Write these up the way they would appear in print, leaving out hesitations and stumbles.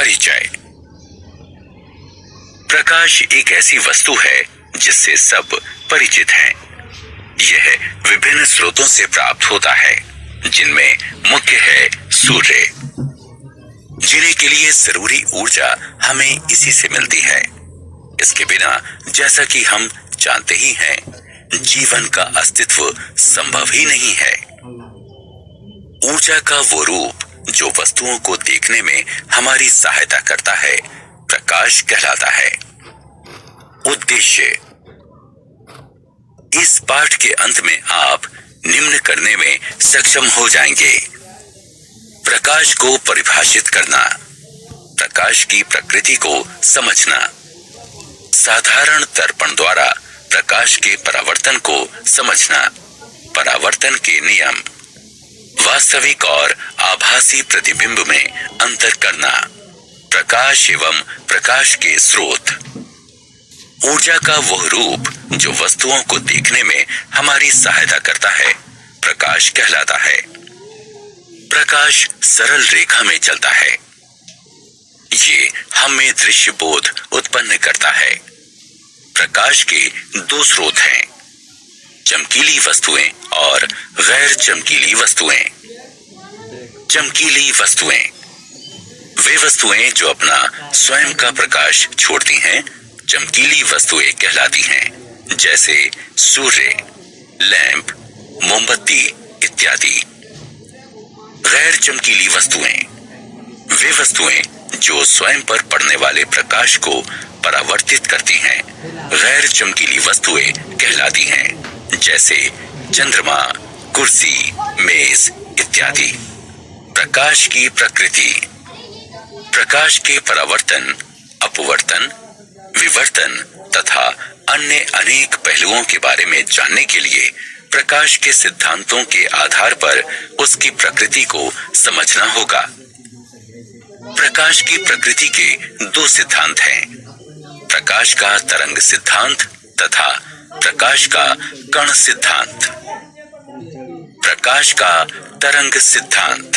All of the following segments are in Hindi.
परिचय। प्रकाश एक ऐसी वस्तु है जिससे सब परिचित हैं। यह विभिन्न स्रोतों से प्राप्त होता है, जिनमें मुख्य है सूर्य। जीने के लिए जरूरी ऊर्जा हमें इसी से मिलती है। इसके बिना, जैसा कि हम जानते ही हैं, जीवन का अस्तित्व संभव ही नहीं है। ऊर्जा का वो रूप जो वस्तुओं को देखने में हमारी सहायता करता है, प्रकाश कहलाता है। उद्देश्य। इस पाठ के अंत में आप निम्न करने में सक्षम हो जाएंगे। प्रकाश को परिभाषित करना, प्रकाश की प्रकृति को समझना, साधारण दर्पण द्वारा प्रकाश के परावर्तन को समझना, परावर्तन के नियम, वास्तविक और आभासी प्रतिबिंब में अंतर करना, प्रकाश एवं प्रकाश के स्रोत। ऊर्जा का वह रूप जो वस्तुओं को देखने में हमारी सहायता करता है, प्रकाश कहलाता है। प्रकाश सरल रेखा में चलता है। ये हमें दृश्य बोध उत्पन्न करता है। प्रकाश के दो स्रोत हैं, चमकीली वस्तुएं और गैर चमकीली वस्तुएं। चमकीली वस्तुएं वे वस्तुएं जो अपना स्वयं का प्रकाश छोड़ती हैं, चमकीली वस्तुएं कहलाती हैं, जैसे सूर्य, लैंप, मोमबत्ती इत्यादि। गैर चमकीली वस्तुएं वे वस्तुएं जो स्वयं पर पड़ने वाले प्रकाश को परावर्तित करती हैं, गैर चमकीली वस्तुएं कहलाती हैं, जैसे चंद्रमा, कुर्सी, मेज इत्यादि। प्रकाश की प्रकृति। प्रकाश के परावर्तन, अपवर्तन, विवर्तन तथा अन्य अनेक पहलुओं के बारे में जानने के लिए प्रकाश के सिद्धांतों के आधार पर उसकी प्रकृति को समझना होगा। प्रकाश की प्रकृति के दो सिद्धांत हैं, प्रकाश का तरंग सिद्धांत तथा प्रकाश का कण सिद्धांत। प्रकाश का तरंग सिद्धांत।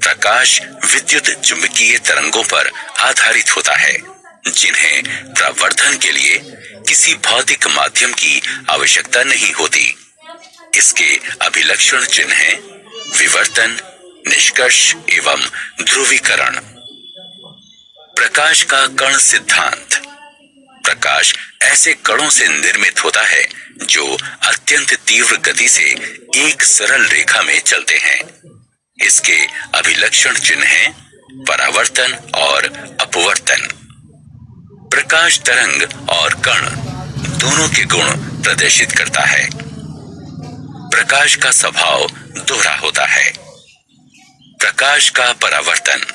प्रकाश विद्युत चुंबकीय तरंगों पर आधारित होता है, जिन्हें प्रवर्धन के लिए किसी भौतिक माध्यम की आवश्यकता नहीं होती। इसके अभिलक्षण चिन्ह हैं विवर्तन, निष्कर्ष एवं ध्रुवीकरण। प्रकाश का कण सिद्धांत। प्रकाश ऐसे कणों से निर्मित होता है जो अत्यंत तीव्र गति से एक सरल रेखा में चलते हैं। इसके अभिलक्षण चिन्ह हैं परावर्तन और अपवर्तन। प्रकाश तरंग और कण दोनों के गुण प्रदर्शित करता है। प्रकाश का स्वभाव दोहरा होता है। प्रकाश का परावर्तन।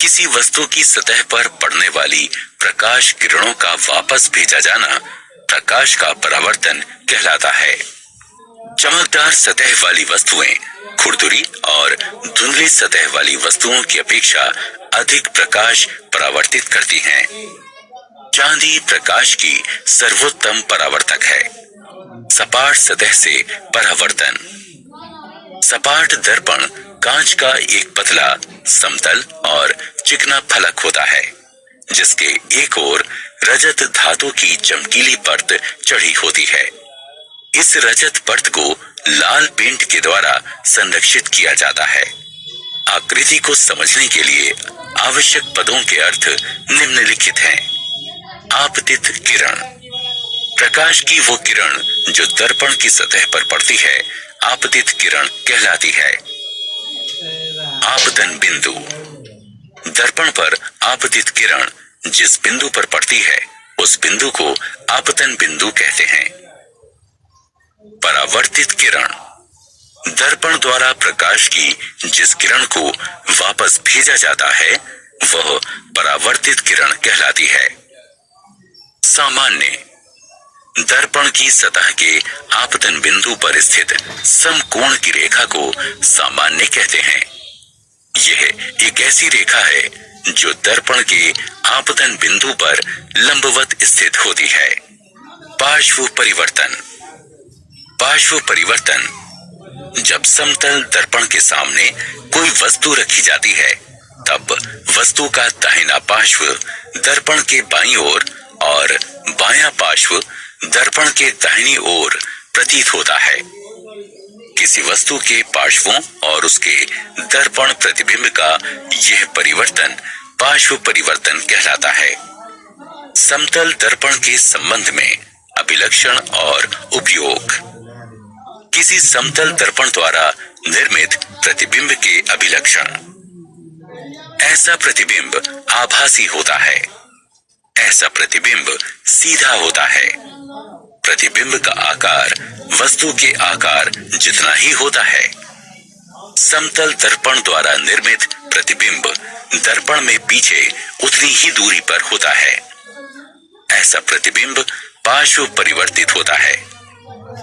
किसी वस्तु की सतह पर पड़ने वाली प्रकाश किरणों का वापस भेजा जाना प्रकाश का परावर्तन कहलाता है। चमकदार सतह वाली वस्तुएं खुरदुरी और धुंधली सतह वाली वस्तुओं की अपेक्षा अधिक प्रकाश परावर्तित करती हैं। चांदी प्रकाश की सर्वोत्तम परावर्तक है। सपाट सतह से परावर्तन। सपाट दर्पण कांच का एक पतला, समतल और चिकना फलक होता है, जिसके एक ओर रजत धातु की चमकीली परत चढ़ी होती है। इस रजत परत को लाल पेंट के द्वारा संरक्षित किया जाता है। आकृति को समझने के लिए आवश्यक पदों के अर्थ निम्नलिखित हैं। आपतित किरण। प्रकाश की वो किरण जो दर्पण की सतह पर पड़ती है, आपतित किरण कहलाती है। आपतन बिंदु। दर्पण पर आपतित किरण जिस बिंदु पर पड़ती है, उस बिंदु को आपतन बिंदु कहते हैं। परावर्तित किरण। दर्पण द्वारा प्रकाश की जिस किरण को वापस भेजा जाता है, वह परावर्तित किरण कहलाती है। सामान्य। दर्पण की सतह के आपतन बिंदु पर स्थित समकोण की रेखा को सामान्य कहते हैं। यह एक ऐसी रेखा है जो दर्पण के आपतन बिंदु पर लंबवत स्थित होती है। पार्श्व परिवर्तन। पार्श्व परिवर्तन जब समतल दर्पण के सामने कोई वस्तु रखी जाती है, तब वस्तु का दाहिना पार्श्व दर्पण के बाईं ओर और बायां पार्श्व दर्पण के दाहिनी ओर प्रतीत होता है। किसी वस्तु के पार्श्वों और उसके दर्पण प्रतिबिंब का यह परिवर्तन पार्श्व परिवर्तन कहलाता है। समतल दर्पण के संबंध में अभिलक्षण और उपयोग। किसी समतल दर्पण द्वारा निर्मित प्रतिबिंब के अभिलक्षण। ऐसा प्रतिबिंब आभासी होता है। ऐसा प्रतिबिंब सीधा होता है। प्रतिबिंब का आकार वस्तु के आकार जितना ही होता है। समतल दर्पण द्वारा निर्मित प्रतिबिंब दर्पण में पीछे उतनी ही दूरी पर होता है। ऐसा प्रतिबिंब पार्श्व परिवर्तित होता है।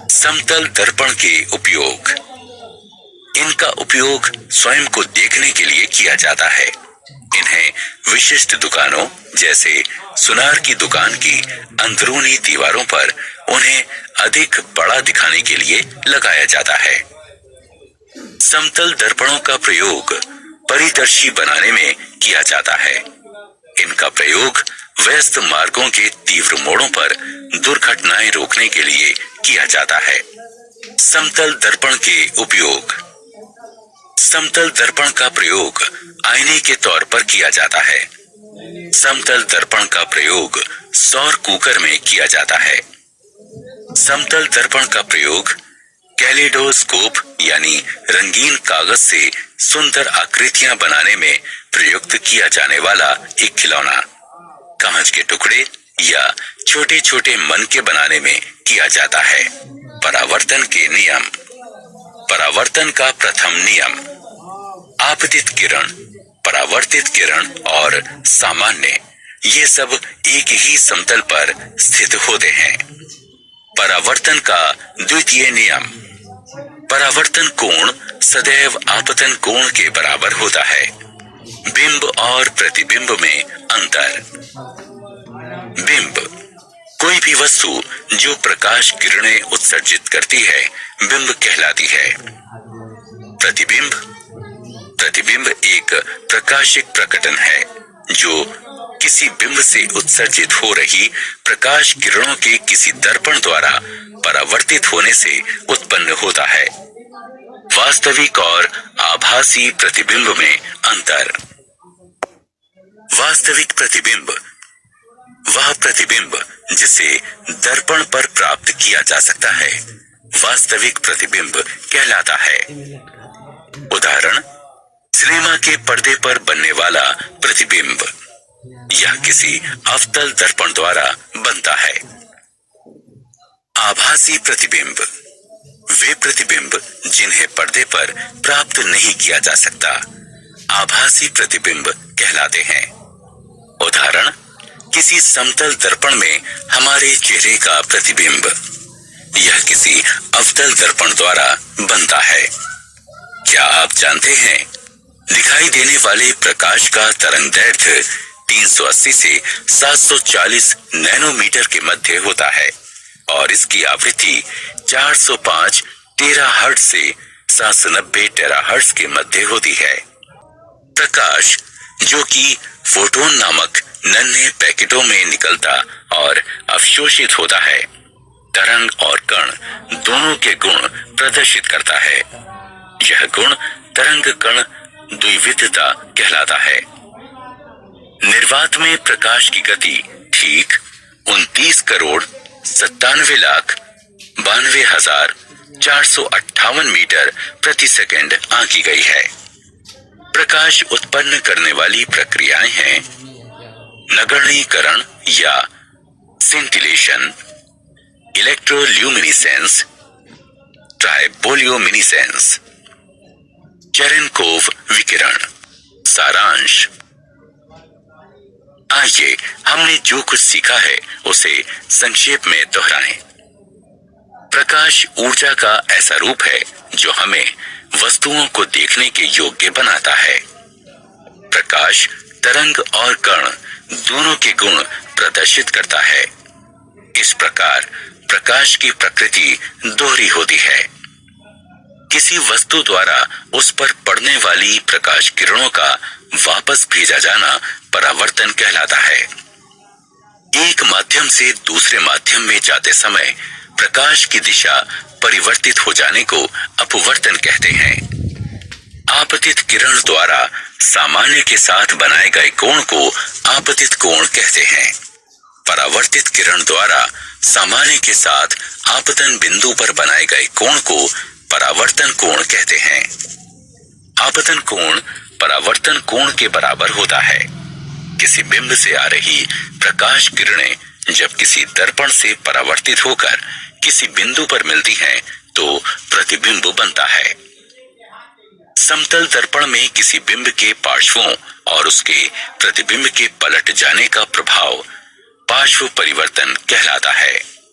समतल दर्पण के उपयोग। इनका उपयोग स्वयं को देखने के लिए किया जाता है। इन्हें विशिष्ट दुकानों जैसे सुनार की दुकान की अंदरूनी दीवारों पर उन्हें अधिक बड़ा दिखाने के लिए लगाया जाता है। समतल दर्पणों का प्रयोग परिदर्शी बनाने में किया जाता है। इनका प्रयोग व्यस्त मार्गों के तीव्र मोड़ों पर दुर्घटनाएं रोकने के लिए किया जाता है। समतल दर्पण के उपयोग। समतल दर्पण का प्रयोग आईने के तौर पर किया जाता है। समतल दर्पण का प्रयोग सौर कुकर में किया जाता है। समतल दर्पण का प्रयोग कैलिडोस्कोप यानी रंगीन कागज से सुंदर आकृतियां बनाने में प्रयुक्त किया जाने वाला एक खिलौना, कांच के टुकड़े या छोटे छोटे मनके बनाने में किया जाता है। परावर्तन के नियम। परावर्तन का प्रथम नियम। आपतित किरण, परावर्तित किरण और सामान्य, ये सब एक ही समतल पर स्थित होते हैं। परावर्तन का द्वितीय नियम। परावर्तन कोण सदैव आपतन कोण के बराबर होता है। बिंब और प्रतिबिंब में अंतर। बिंब, कोई भी वस्तु जो प्रकाश किरणें उत्सर्जित करती है बिंब कहलाती है। प्रतिबिंब, प्रतिबिंब एक प्रकाशिक प्रकटन है जो किसी बिंब से उत्सर्जित हो रही प्रकाश किरणों के किसी दर्पण द्वारा परावर्तित होने से उत्पन्न होता है। वास्तविक और आभासी प्रतिबिंब में अंतर। वास्तविक प्रतिबिंब वह प्रतिबिंब जिसे दर्पण पर प्राप्त किया जा सकता है वास्तविक प्रतिबिंब कहलाता है। उदाहरण, सिनेमा के पर्दे पर बनने वाला प्रतिबिंब यह किसी अवतल दर्पण द्वारा बनता है। आभासी प्रतिबिंब वे प्रतिबिंब जिन्हें पर्दे पर प्राप्त नहीं किया जा सकता आभासी प्रतिबिंब कहलाते हैं। उदाहरण, किसी समतल दर्पण में हमारे चेहरे का प्रतिबिंब यह किसी अवतल दर्पण द्वारा बनता है। क्या आप जानते हैं दिखाई देने वाले प्रकाश का तरंगदैर्घ्य 380 से 740 नैनोमीटर के मध्य होता है और इसकी आवृत्ति 405 टेराहर्ट्ज से 790 टेराहर्ट्ज के मध्य होती है। प्रकाश जो कि फोटोन नामक नन्हे पैकेटों में निकलता और अवशोषित होता है, तरंग और कण दोनों के गुण प्रदर्शित करता है। यह गुण तरंग कण द्विविधता कहलाता है। निर्वात में प्रकाश की गति ठीक 29,97,92,458 मीटर प्रति सेकंड आंकी गई है। प्रकाश उत्पन्न करने वाली प्रक्रियाएं हैं नगण्यीकरण या सिंटिलेशन, इलेक्ट्रोल्यूमिनेसेंस, ट्राइबोलियोमिनेसेंस, चेरेनकोव विकिरण। सारांश। आइए हमने जो कुछ सीखा है उसे संक्षेप में दोहराएं। प्रकाश ऊर्जा का ऐसा रूप है जो हमें वस्तुओं को देखने के योग्य बनाता है। प्रकाश तरंग और कण दोनों के गुण प्रदर्शित करता है। इस प्रकार प्रकाश की प्रकृति दोहरी होती है। किसी वस्तु द्वारा उस पर पड़ने वाली प्रकाश किरणों का वापस भेजा जाना परावर्तन कहलाता है। एक माध्यम से दूसरे माध्यम में जाते समय प्रकाश की दिशा परिवर्तित हो जाने को अपवर्तन कहते हैं। आपतित किरण द्वारा सामान्य के साथ बनाए गए कोण को आपतित कोण कहते हैं। परावर्तित किरण द्वारा सामान्य के साथ आपतन बिंदु पर बनाए गए कोण को परावर्तन कोण कहते हैं। आपतन कोण परावर्तन कोण के बराबर होता है। किसी बिंब से आ रही प्रकाश किरणें जब किसी दर्पण से परावर्तित होकर किसी बिंदु पर मिलती हैं तो प्रतिबिंब बनता है। समतल दर्पण में किसी बिंब के पार्श्वों और उसके प्रतिबिंब के पलट जाने का प्रभाव पार्श्व परिवर्तन कहलाता है।